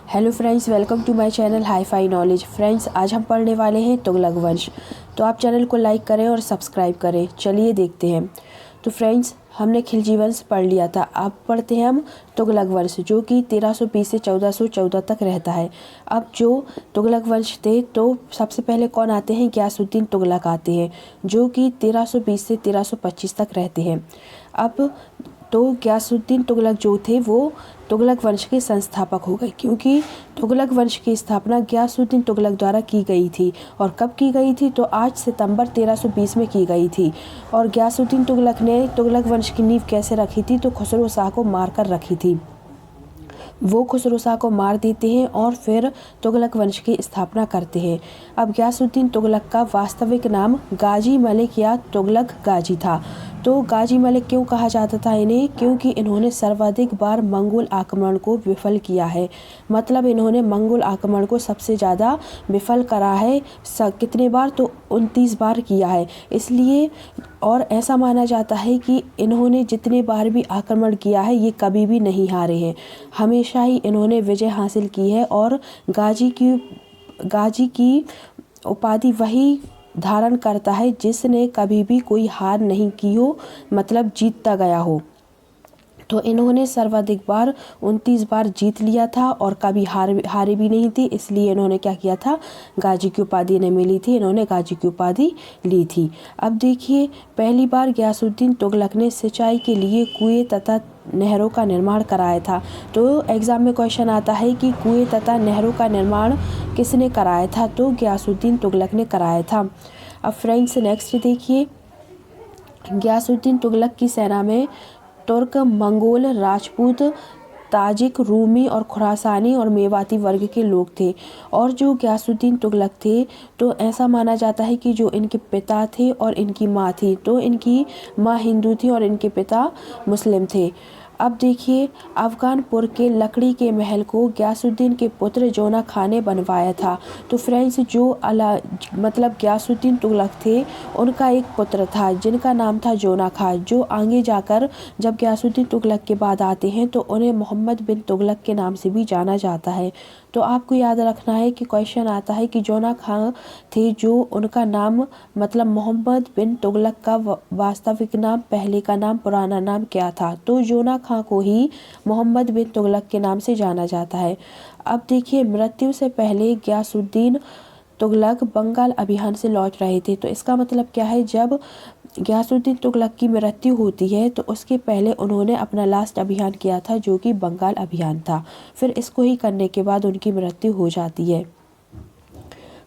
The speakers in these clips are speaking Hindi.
Hello friends, welcome to my channel hi fi knowledge. Friends, आज हम पढ़ने वाले हैं तुगलक वंश। तो आप चैनल को लाइक करें और सब्सक्राइब करें। चलिए देखते हैं। तो फ्रेंड्स, हमने खिलजी वंश पढ़ लिया था। अब पढ़ते हैं हम तुगलक वंश, जो कि 1320 से 1414 तक रहता है। अब जो तुगलक वंश थे, तो सबसे पहले कौन आते हैं? गयासुद्दीन तुगलक आते हैं, जो कि 1320 से 1325 तक रहते हैं। अब तो गयासुद्दीन तुगलक जो थे वो तुगलक वंश के संस्थापक हो गए, क्योंकि तुगलक वंश की स्थापना गयासुद्दीन तुगलक द्वारा की गई थी। और कब की गई थी? तो 8 सितंबर 1320 में की गई थी। और गयासुद्दीन तुगलक ने तुगलक वंश की नींव कैसे रखी थी? तो खुसरो शाह को मारकर रखी थी। वो खुसरो शाह को मार देते हैं और फिर तुगलक वंश की स्थापना करते हैं। अब गयासुद्दीन तुगलक का वास्तविक नाम गाजी मलिक या तुगलक गाजी था। तो गाजी मलिक क्यों कहा जाता था इन्हें? क्योंकि इन्होंने सर्वाधिक बार मंगोल आक्रमण को विफल किया है। मतलब इन्होंने मंगोल आक्रमण को सबसे ज़्यादा विफल करा है। कितने बार? तो 29 बार किया है। इसलिए और ऐसा माना जाता है कि इन्होंने जितने बार भी आक्रमण किया है, ये कभी भी नहीं हारे हैं। हमेशा ही इन्होंने विजय हासिल की है। और गाजी की उपाधि वही धारण करता है जिसने कभी भी कोई हार नहीं की हो, मतलब जीतता गया हो। तो इन्होंने सर्वाधिक बार 29 बार जीत लिया था और कभी हारे भी नहीं थी। इसलिए इन्होंने क्या किया था? गाजी की उपाधि इन्हें मिली थी, इन्होंने गाजी की उपाधि ली थी। अब देखिए, पहली बार गयासुद्दीन तुगलक ने सिंचाई के लिए कुएं तथा नहरों का निर्माण कराया था। तो एग्जाम में क्वेश्चन आता है कि कुएं तथा नहरों का निर्माण किसने कराया था? तो गयासुद्दीन तुगलक ने कराया था। अब फ्रेंड्स, नेक्स्ट देखिए, गयासुद्दीन तुगलक की सेना में तुर्क, मंगोल, राजपूत, ताजिक, रूमी और खुरासानी और मेवाती वर्ग के लोग थे। और जो गयासुद्दीन तुगलक थे, तो ऐसा माना जाता है कि जो इनके पिता थे और इनकी माँ थी, तो इनकी माँ हिंदू थी और इनके पिता मुस्लिम थे। अब देखिए, अफगानपुर के लकड़ी के महल को गयासुद्दीन के पुत्र जोना खां ने बनवाया था। तो फ्रेंड्स, मतलब गयासुद्दीन तुगलक थे, उनका एक पुत्र था जिनका नाम था जोना खां, जो आगे जाकर जब गयासुद्दीन तुगलक के बाद आते हैं तो उन्हें मोहम्मद बिन तुगलक के नाम से भी जाना जाता है। तो आपको याद रखना है कि क्वेश्चन आता है कि जोना खां थे, जो उनका नाम मतलब मोहम्मद बिन तुगलक का वास्तविक नाम, पहले का नाम, पुराना नाम क्या था? तो जोना खां को ही मोहम्मद बिन तुगलक के नाम से जाना जाता है। अब देखिए, मृत्यु से पहले गयासुद्दीन तुगलक बंगाल अभियान से लौट रहे थे। तो इसका मतलब क्या है? जब गयासुद्दीन तुगलक की मृत्यु होती है तो उसके पहले उन्होंने अपना लास्ट अभियान किया था, जो कि बंगाल अभियान था। फिर इसको ही करने के बाद उनकी मृत्यु हो जाती है।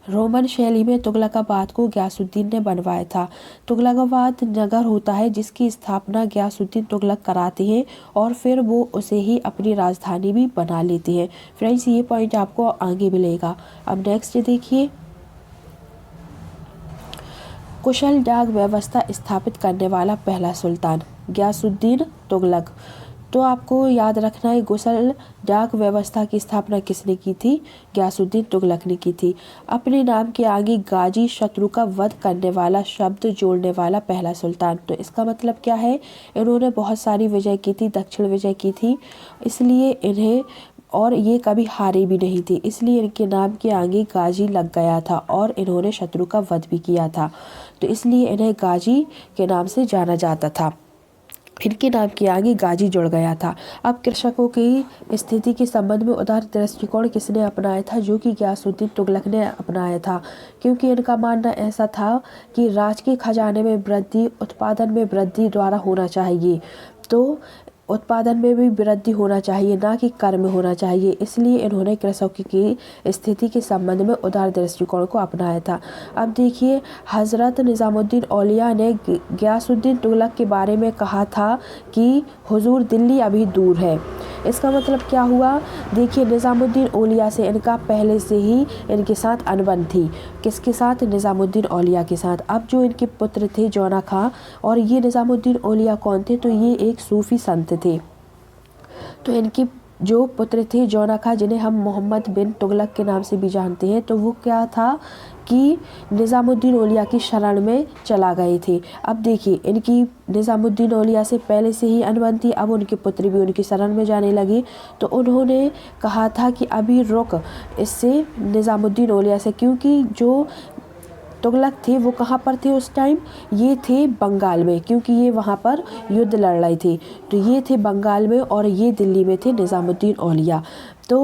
रोमन शैली में तुगलकाबाद को गयासुद्दीन ने बनवाया था। तुगलकाबाद नगर होता है जिसकी स्थापना गयासुद्दीन तुगलक कराते हैं और फिर वो उसे ही अपनी राजधानी भी बना लेते हैं। फ्रेंड्स, ये पॉइंट आपको आगे मिलेगा। अब नेक्स्ट देखिए, कुशल डाक व्यवस्था स्थापित करने वाला पहला सुल्तान गयासुद्दीन तुगलक। तो आपको याद रखना है, कुशल डाक व्यवस्था की स्थापना किसने की थी? गयासुद्दीन तुगलक ने की थी। अपने नाम के आगे गाजी, शत्रु का वध करने वाला शब्द जोड़ने वाला पहला सुल्तान। तो इसका मतलब क्या है? इन्होंने बहुत सारी विजय की थी, दक्षिण विजय की थी, इसलिए इन्हें, और ये कभी हारे भी नहीं थे, इसलिए इनके नाम के आगे गाजी लग गया था। और इन्होंने शत्रु का वध भी किया था, तो इसलिए इन्हें गाजी के नाम से जाना जाता था। इनके नाम के आगे गाजी जुड़ गया था। अब कृषकों की स्थिति के संबंध में उदार दृष्टिकोण किसने अपनाया था? जो कि गयासुद्दीन तुगलक ने अपनाया था, क्योंकि इनका मानना ऐसा था कि राज के खजाने में वृद्धि उत्पादन में वृद्धि द्वारा होना चाहिए। तो उत्पादन में भी वृद्धि होना चाहिए, ना कि कर में होना चाहिए। इसलिए इन्होंने कृषकों की स्थिति के संबंध में उदार दृष्टिकोण को अपनाया था। अब देखिए, हज़रत निज़ामुद्दीन औलिया ने गयासुद्दीन तुगलक के बारे में कहा था कि हुजूर, दिल्ली अभी दूर है। इसका मतलब क्या हुआ? देखिए, निज़ामुद्दीन औलिया से इनका पहले से ही इनके साथ अनबन थी। किसके साथ? निज़ामुद्दीन औलिया के साथ। अब जो इनके पुत्र थे जोना खां, और ये निज़ामुद्दीन औलिया कौन थे? तो ये एक सूफी संत थे। तो इनके जो पुत्र थे जोना खां, जिन्हें हम मोहम्मद बिन तुगलक के नाम से भी जानते हैं, तो वो क्या था कि निज़ामुद्दीन औलिया की शरण में चला गए थे। अब देखिए, इनकी निज़ामुद्दीन औलिया से पहले से ही अनबन थी। अब उनके पुत्र भी उनकी शरण में जाने लगे, तो उन्होंने कहा था कि अभी रुक इससे निज़ामुद्दीन औलिया से, क्योंकि जो तुगलक थे वो कहाँ पर थे उस टाइम, ये थे बंगाल में, क्योंकि ये वहाँ पर युद्ध लड़ रहे थे। तो ये थे बंगाल में और ये दिल्ली में थे निज़ामुद्दीन औलिया। तो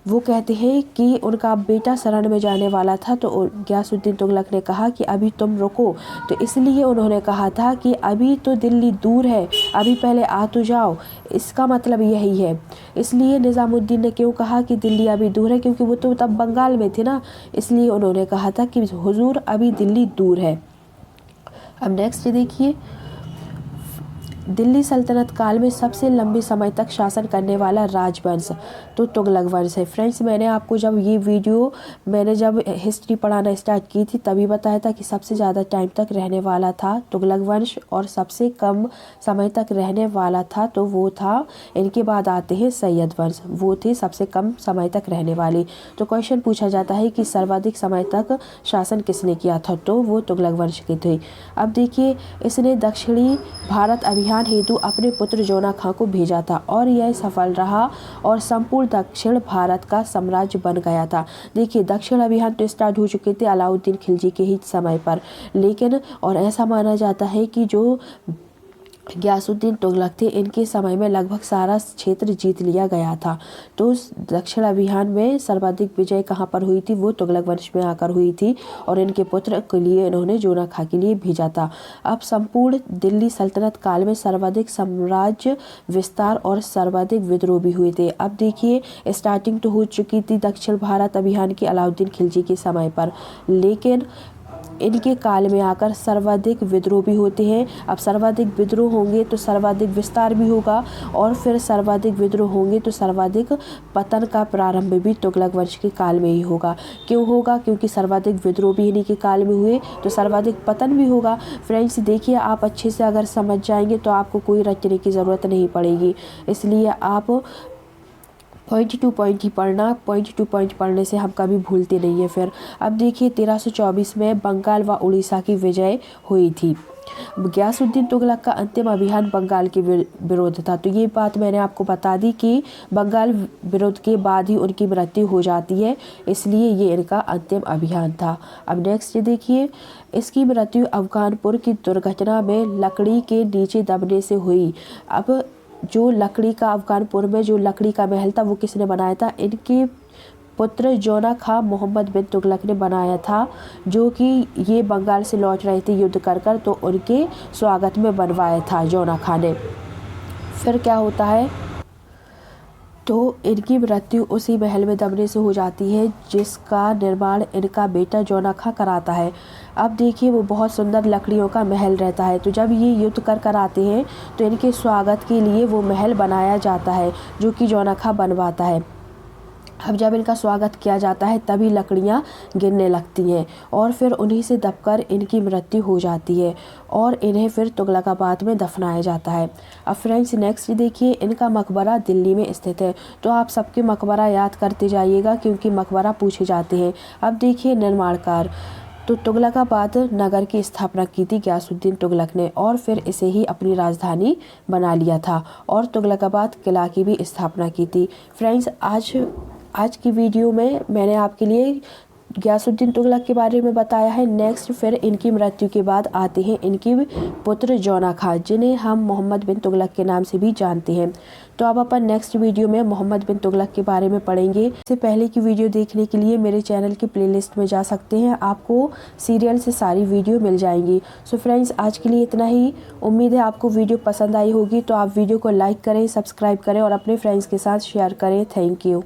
वो कहते हैं कि उनका बेटा शरण में जाने वाला था, तो गियासुद्दीन तुगलक ने कहा कि अभी तुम रुको। तो इसलिए उन्होंने कहा था कि अभी तो दिल्ली दूर है, अभी पहले आ तो जाओ, इसका मतलब यही है। इसलिए निज़ामुद्दीन ने क्यों कहा कि दिल्ली अभी दूर है, क्योंकि वो तो तब बंगाल में थे ना, इसलिए उन्होंने कहा था कि हुजूर अभी दिल्ली दूर है। अब नेक्स्ट देखिए, दिल्ली सल्तनत काल में सबसे लंबे समय तक शासन करने वाला राजवंश तो तुगलक वंश है। फ्रेंड्स, मैंने आपको जब ये वीडियो जब हिस्ट्री पढ़ाना स्टार्ट की थी तभी बताया था कि सबसे ज़्यादा टाइम तक रहने वाला था तुगलक वंश और सबसे कम समय तक रहने वाला था तो वो था, इनके बाद आते हैं सैयद वंश, वो थे सबसे कम समय तक रहने वाले। तो क्वेश्चन पूछा जाता है कि सर्वाधिक समय तक शासन किसने किया था, तो वो तुगलक वंश के थे। अब देखिए, इसने दक्षिणी भारत अभियान हेतु अपने पुत्र जोना खां को भेजा था और यह सफल रहा और संपूर्ण दक्षिण भारत का साम्राज्य बन गया था। देखिए, दक्षिण अभियान तो स्टार्ट हो चुके थे अलाउद्दीन खिलजी के ही समय पर, लेकिन और ऐसा माना जाता है कि जो गियासुद्दीन तुगलक थे, इनके समय में लगभग सारा क्षेत्र जीत लिया गया था। तो उस दक्षिण अभियान में सर्वाधिक विजय कहाँ पर हुई थी, वो तुगलक वंश में आकर हुई थी और इनके पुत्र के लिए इन्होंने जोना खां के लिए भेजा था। अब संपूर्ण दिल्ली सल्तनत काल में सर्वाधिक साम्राज्य विस्तार और सर्वाधिक विद्रोह भी हुए थे। अब देखिए, स्टार्टिंग तो हो चुकी थी दक्षिण भारत अभियान की अलाउद्दीन खिलजी के समय पर, लेकिन इनके काल में आकर सर्वाधिक विद्रोह भी होते हैं। अब सर्वाधिक विद्रोह होंगे तो सर्वाधिक विस्तार भी होगा और फिर सर्वाधिक विद्रोह होंगे तो सर्वाधिक पतन का प्रारंभ भी तुगलक वंश के काल में ही होगा। क्यों होगा? क्योंकि सर्वाधिक विद्रोह भी इन्हीं के काल में हुए तो सर्वाधिक पतन भी होगा। फ्रेंड्स, देखिए, आप अच्छे से अगर समझ जाएंगे तो आपको कोई रटने की ज़रूरत नहीं पड़ेगी, इसलिए आप पॉइंट टू पॉइंट ही पढ़ना, पॉइंट टू पॉइंट पढ़ने से हम कभी भूलते नहीं है। फिर अब देखिए, 1324 में बंगाल व उड़ीसा की विजय हुई थी। गियासुद्दीन तुगलक का अंतिम अभियान बंगाल के विरोध था। तो ये बात मैंने आपको बता दी कि बंगाल विरोध के बाद ही उनकी मृत्यु हो जाती है, इसलिए ये इनका अंतिम अभियान था। अब नेक्स्ट देखिए, इसकी मृत्यु अफगानपुर की दुर्घटना में लकड़ी के नीचे दबने से हुई। अब जो लकड़ी का अफगानपुर में जो लकड़ी का महल था वो किसने बनाया था? इनके पुत्र जोना खां मोहम्मद बिन तुगलक ने बनाया था, जो कि ये बंगाल से लौट रहे थे युद्ध कर कर, तो उनके स्वागत में बनवाया था जोना खां ने। फिर क्या होता है, तो इनकी मृत्यु उसी महल में दबने से हो जाती है जिसका निर्माण इनका बेटा जोना खां कराता है। अब देखिए, वो बहुत सुंदर लकड़ियों का महल रहता है। तो जब ये युद्ध कर कर आते हैं तो इनके स्वागत के लिए वो महल बनाया जाता है जो कि जोना खां बनवाता है। अब जब इनका स्वागत किया जाता है तभी लकड़ियाँ गिरने लगती हैं और फिर उन्हीं से दबकर इनकी मृत्यु हो जाती है और इन्हें फिर तुगलकाबाद में दफनाया जाता है। अब फ्रेंड्स, नेक्स्ट देखिए, इनका मकबरा दिल्ली में स्थित है। तो आप सबके मकबरा याद करते जाइएगा क्योंकि मकबरा पूछे जाते हैं। अब देखिए, निर्माणकार तो तुगलकाबाद नगर की स्थापना की थी गियासुद्दीन तुगलक ने और फिर इसे ही अपनी राजधानी बना लिया था और तुगलकाबाद किला की भी स्थापना की थी। फ्रेंड्स, आज की वीडियो में मैंने आपके लिए गियासुद्दीन तुगलक के बारे में बताया है। नेक्स्ट फिर इनकी मृत्यु के बाद आते हैं इनके पुत्र जोना खां, जिन्हें हम मोहम्मद बिन तुगलक के नाम से भी जानते हैं। तो अब अपन नेक्स्ट वीडियो में मोहम्मद बिन तुगलक के बारे में पढ़ेंगे। इससे पहले की वीडियो देखने के लिए मेरे चैनल की प्लेलिस्ट में जा सकते हैं, आपको सीरियल से सारी वीडियो मिल जाएंगी। सो फ्रेंड्स, आज के लिए इतना ही। उम्मीद है आपको वीडियो पसंद आई होगी, तो आप वीडियो को लाइक करें, सब्सक्राइब करें और अपने फ्रेंड्स के साथ शेयर करें। Thank you.